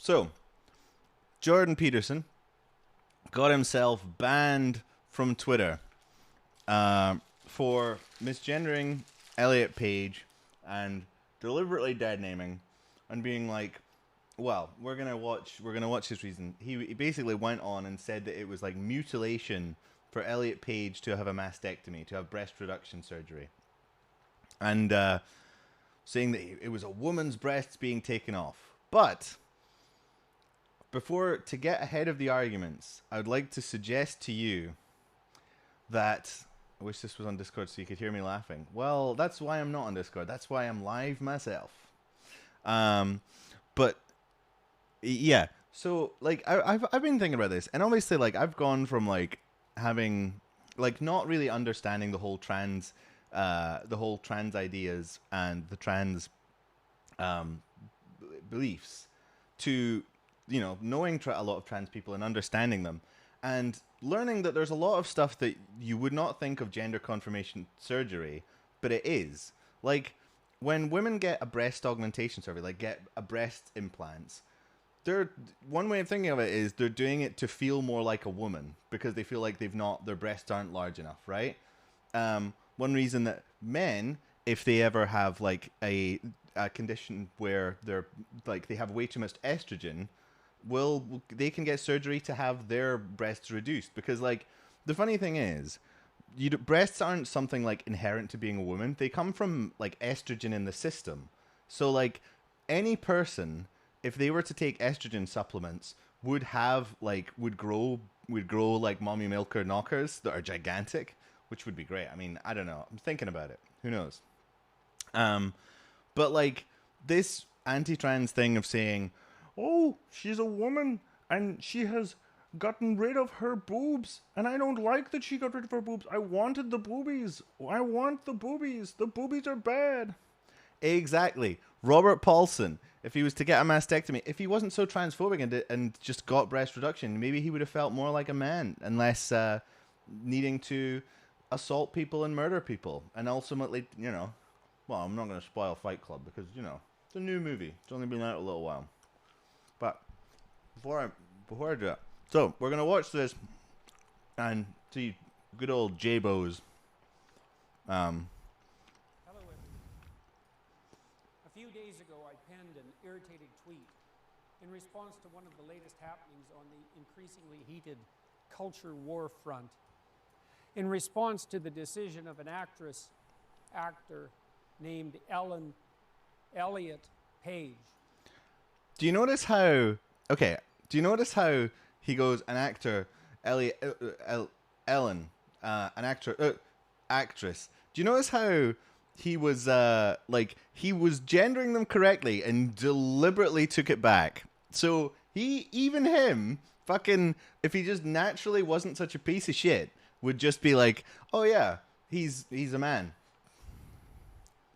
So, Jordan Peterson got himself banned from Twitter for misgendering Elliot Page and deliberately dead naming and being like, well, we're gonna watch his reason. He basically went on and said that it was like mutilation for Elliot Page to have a mastectomy, to have breast reduction surgery, and saying that it was a woman's breasts being taken off. But to get ahead of the arguments, I would like to suggest to you that I wish this was on Discord so you could hear me laughing. Well, that's why I'm not on Discord. That's why I'm live myself. But yeah, so like I've been thinking about this, and obviously like I've gone from like having like not really understanding the whole trans ideas and the trans beliefs to knowing a lot of trans people and understanding them and learning that there's a lot of stuff that you would not think of gender confirmation surgery, but it is. Like when women get a breast augmentation surgery, like get a breast implants, one way of thinking of it is they're doing it to feel more like a woman because they feel like their breasts aren't large enough, right? One reason that men, if they ever have like a condition where they have way too much estrogen, they can get surgery to have their breasts reduced because like the funny thing is breasts aren't something like inherent to being a woman. They come from like estrogen in the system. So like any person, if they were to take estrogen supplements, would grow like mommy milker knockers that are gigantic, which would be great. I mean, I don't know. I'm thinking about it. Who knows? But like this anti-trans thing of saying, oh, she's a woman and she has gotten rid of her boobs, and I don't like that she got rid of her boobs. I wanted the boobies. I want the boobies. The boobies are bad. Exactly. Robert Paulson, if he was to get a mastectomy, if he wasn't so transphobic and just got breast reduction, maybe he would have felt more like a man and less needing to assault people and murder people. And ultimately, well, I'm not going to spoil Fight Club because, it's a new movie. It's only been out a little while. But before I do that, so we're going to watch this and see good old J-Bo's. Hello, everyone. A few days ago, I penned an irritated tweet in response to one of the latest happenings on the increasingly heated culture war front. In response to the decision of an actor named Elliot Page. Do you notice how? Okay. Do you notice how he goes an actor, Ellen, an actor, actress? Do you notice how he was he was gendering them correctly and deliberately took it back? So him, fucking, if he just naturally wasn't such a piece of shit, would just be like, oh yeah, he's a man.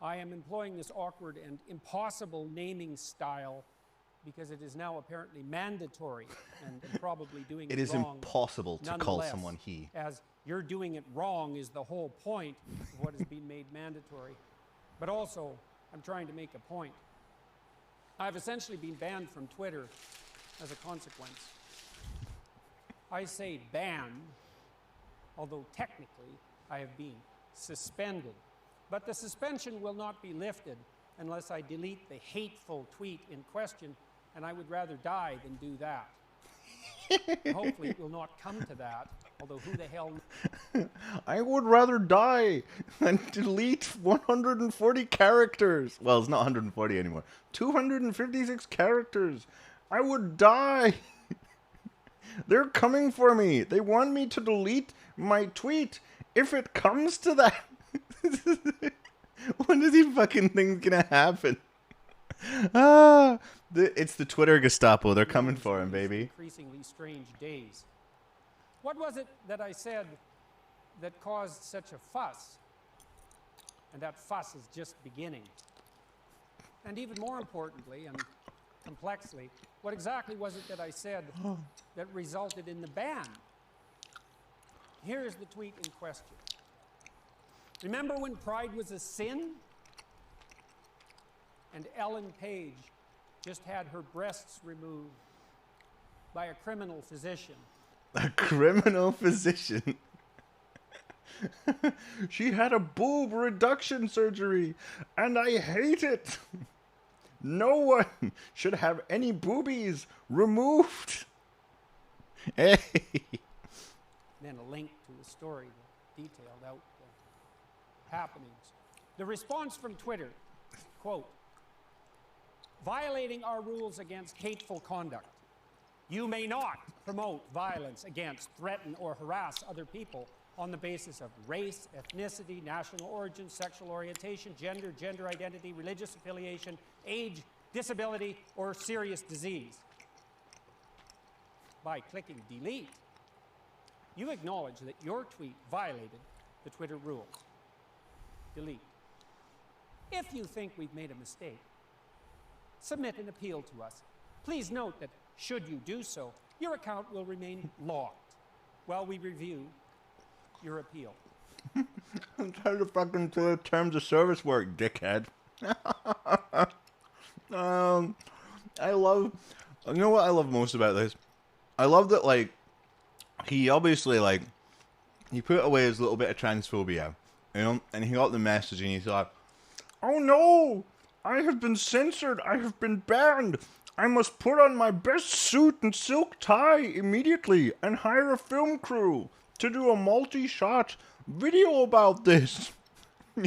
I am employing this awkward and impossible naming style because it is now apparently mandatory and probably doing it wrong. It is impossible to call someone he. As you're doing it wrong is the whole point of what has been made mandatory. But also, I'm trying to make a point. I've essentially been banned from Twitter as a consequence. I say banned, although technically I have been suspended. But the suspension will not be lifted unless I delete the hateful tweet in question, and I would rather die than do that. Hopefully it will not come to that, although who the hell... I would rather die than delete 140 characters. Well, it's not 140 anymore. 256 characters. I would die. They're coming for me. They want me to delete my tweet if it comes to that. When is he fucking thing's gonna happen? It's the Twitter Gestapo. They're coming for him, baby. Increasingly strange days. What was it that I said that caused such a fuss? And that fuss is just beginning. And even more importantly and complexly, what exactly was it that I said that resulted in the ban? Here is the tweet in question. Remember when pride was a sin? And Ellen Page just had her breasts removed by a criminal physician. A criminal physician? She had a boob reduction surgery, and I hate it. No one should have any boobies removed. Hey. Then a link to the story that detailed out the happenings. The response from Twitter, quote, violating our rules against hateful conduct. You may not promote violence against, threaten, or harass other people on the basis of race, ethnicity, national origin, sexual orientation, gender, gender identity, religious affiliation, age, disability, or serious disease. By clicking delete, you acknowledge that your tweet violated the Twitter rules. Delete. If you think we've made a mistake, submit an appeal to us. Please note that should you do so, your account will remain locked while we review your appeal. I'm trying to fucking do the terms of service work, dickhead. I love, you know what I love most about this? I love that, like, he obviously, like, he put away his little bit of transphobia, you know, and he got the message and he thought, oh no, I have been censored, I have been banned, I must put on my best suit and silk tie immediately and hire a film crew to do a multi-shot video about this.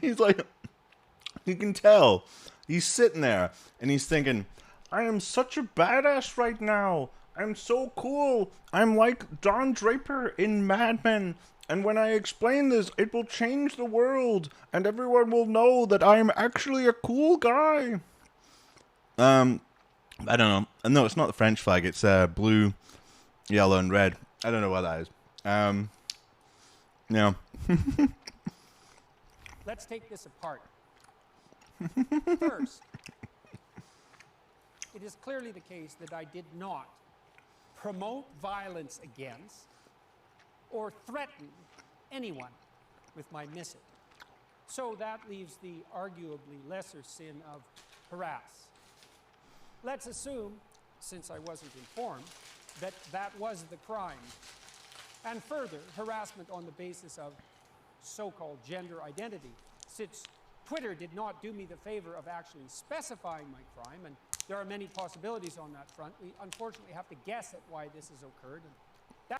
He's like, you can tell, he's sitting there and he's thinking, I am such a badass right now. I'm so cool. I'm like Don Draper in Mad Men. And when I explain this, it will change the world. And everyone will know that I'm actually a cool guy. I don't know. No, it's not the French flag. It's blue, yellow, and red. I don't know what that is. Yeah. Let's take this apart. First, it is clearly the case that I did not promote violence against or threaten anyone with my missive. So that leaves the arguably lesser sin of harass. Let's assume, since I wasn't informed, that that was the crime. And further, harassment on the basis of so-called gender identity, since Twitter did not do me the favor of actually specifying my crime, and there are many possibilities on that front. We unfortunately have to guess at why this has occurred. And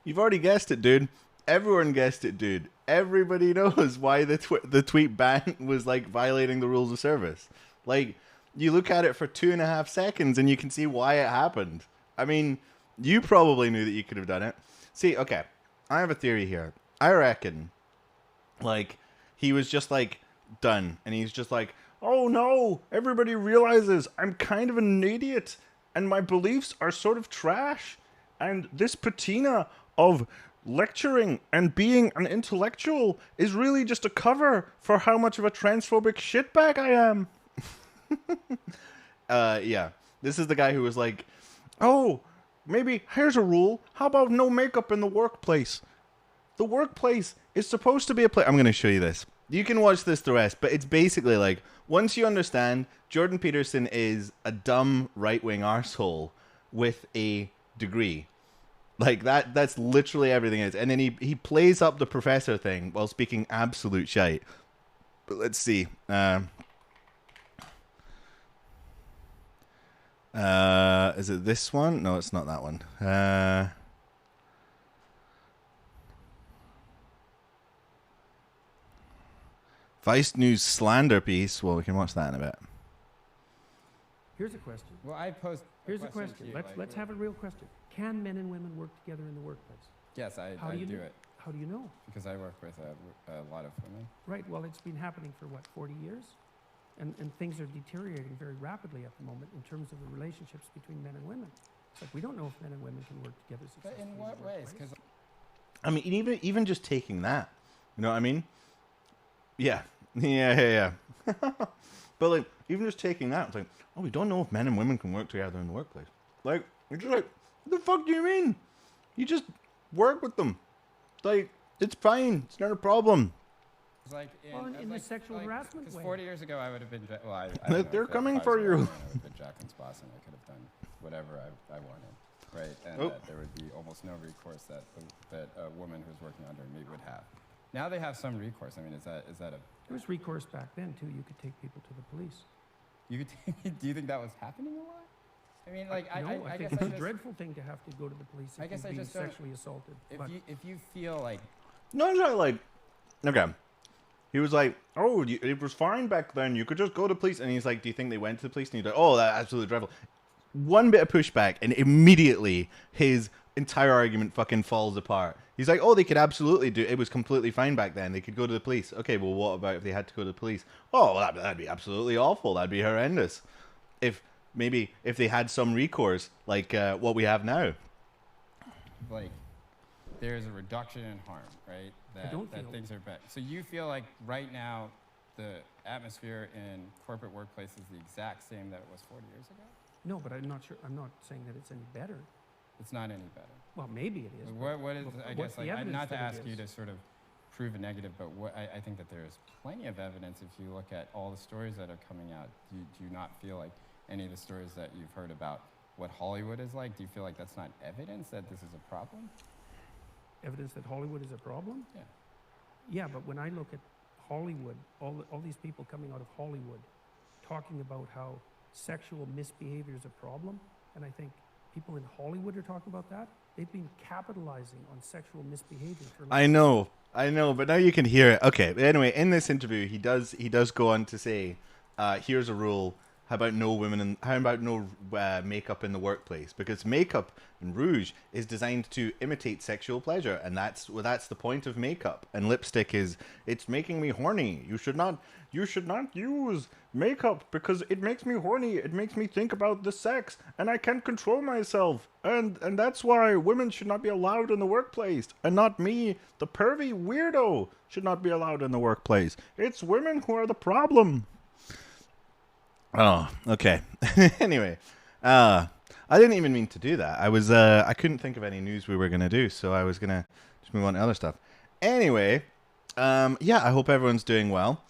You've already guessed it, dude. Everyone guessed it, dude. Everybody knows why the tweet ban was like violating the rules of service. Like, you look at it for 2.5 seconds and you can see why it happened. I mean, you probably knew that you could have done it. See, okay, I have a theory here. I reckon, like, he was just like done, and he's just like, oh no, everybody realizes I'm kind of an idiot, and my beliefs are sort of trash, and this patina of lecturing and being an intellectual is really just a cover for how much of a transphobic shitbag I am. Yeah, this is the guy who was like, oh, maybe here's a rule. How about no makeup in the workplace? The workplace is supposed to be a place. I'm going to show you this. You can watch this the rest, but it's basically like, once you understand, Jordan Peterson is a dumb right-wing arsehole with a degree. Like, that's literally everything it is. And then he plays up the professor thing while speaking absolute shite. But let's see. Is it this one? No, it's not that one. Vice News slander piece. Well, we can watch that in a bit. here's a question. Well, I posed. Here's a question. Let's have a real question. Can men and women work together in the workplace? Yes, I How do you do know? it How do you know? because I work with a lot of women. Right, well, it's been happening for what, 40 years? And things are deteriorating very rapidly at the moment in terms of the relationships between men and women. It's like we don't know if men and women can work together But successfully. in what the ways? workplace. Because I mean, even just taking that, you know what I mean? Yeah. But like, even just taking that, it's like, oh, we don't know if men and women can work together in the workplace. Like, it's just like, what the fuck do you mean? You just work with them. Like, it's fine. It's not a problem. Like in the sexual harassment Because way. 40 years ago, I would have been. Well, I don't know, They're if coming I was for a you. woman, I would have been Jacqueline's boss, and I could have done whatever I wanted, right? And that there would be almost no recourse that a woman who's working under me would have. Now they have some recourse. I mean, is that a? There was recourse back then too. You could take people to the police. You could do you think that was happening a lot? I mean, like No, I guess think it's I a just, dreadful thing to have to go to the police I if guess you're I being just don't- sexually assaulted. if you feel like No, it's not like, okay. He was like, oh, it was fine back then. You could just go to police. And he's like, do you think they went to the police? And he's like, oh, that's absolutely dreadful. One bit of pushback, and immediately his entire argument fucking falls apart. He's like, oh, they could absolutely do it. It was completely fine back then. They could go to the police. Okay, well, what about if they had to go to the police? Oh, well, that'd be absolutely awful. That'd be horrendous. If they had some recourse, like what we have now. like there's a reduction in harm, right? That don't feel- things are better. So you feel like right now the atmosphere in corporate workplace is the exact same that it was 40 years ago? No, but I'm not sure. I'm not saying that it's any better. It's not any better. Well, maybe it is. What is, but I what's guess, the like, evidence not to that it ask you is? to sort of prove a negative, but I think that there's plenty of evidence if you look at all the stories that are coming out. Do you not feel like any of the stories that you've heard about what Hollywood is like, do you feel like that's not evidence that this is a problem? Evidence that Hollywood is a problem? Yeah. Yeah, but when I look at Hollywood, all these people coming out of Hollywood talking about how sexual misbehavior is a problem, and I think people in Hollywood are talking about that, they've been capitalizing on sexual misbehavior for I know, but now you can hear it. Okay, anyway, in this interview, he does go on to say, here's a rule. How about no makeup in the workplace? Because makeup and rouge is designed to imitate sexual pleasure, and that's the point of makeup. And lipstick it's making me horny. You should not use makeup because it makes me horny. It makes me think about the sex, and I can't control myself. And that's why women should not be allowed in the workplace, and not me, the pervy weirdo, should not be allowed in the workplace. It's women who are the problem. Oh, okay. Anyway, I didn't even mean to do that. I couldn't think of any news we were going to do, so I was going to just move on to other stuff. Anyway, yeah, I hope everyone's doing well.